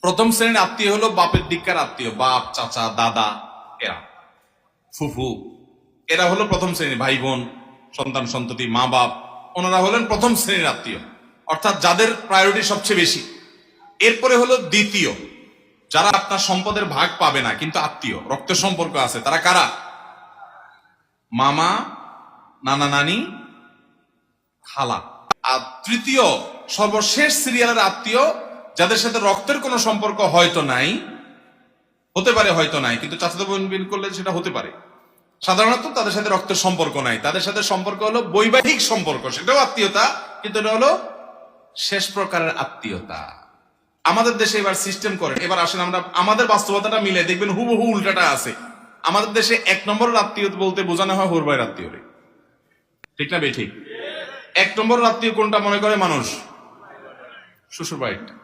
প্রথম শ্রেণীর আত্মীয় হলো বাপের দিককার আত্মীয়, বাপ, চাচা, দাদা, এরা ফুফু, এরা হলো প্রথম শ্রেণীর ভাই বোন, সন্তান সন্ততি, মা বাপ, ওনারা হলেন প্রথম শ্রেণীর আত্মীয়, অর্থাৎ যাদের প্রায়োরিটি সবচেয়ে বেশি। এরপরে হলো দ্বিতীয়, যারা আপনার সম্পদের ভাগ পাবে না কিন্তু আত্মীয়, রক্তের সম্পর্ক আছে, তারা কারা? মামা, নানা নানি, খালা। আর তৃতীয় সর্বশেষ সিরিয়ালের আত্মীয়, যাদের সাথে রক্তের কোনো সম্পর্ক হয়তো নাই, হতে পারে হয়তো নাই, কিন্তু চাচাতো বোন বিন করলে সেটা হতে পারে। সাধারণত তাদের সাথে রক্তের সম্পর্ক নাই, তাদের সাথে সম্পর্ক হলো বৈবাহিক সম্পর্ক, সেটাও আত্মীয়তা, কিন্তু এটা হলো শেষ প্রকারের আত্মীয়তা। আমাদের দেশে এবার সিস্টেম করেন, এবার আসেন আমরা আমাদের বাস্তবতাটা মিলে দেখবেন হুবহু উল্টাটা আছে। আমাদের দেশে 1 নম্বরের আত্মীয় বলতে বোঝানো হয় হোর ভাইয়ের আত্মীয় রে, ঠিক না বে ঠিক? 1 নম্বরের আত্মীয় কোনটা মনে করে মানুষ? শ্বশুর বাড়িটা।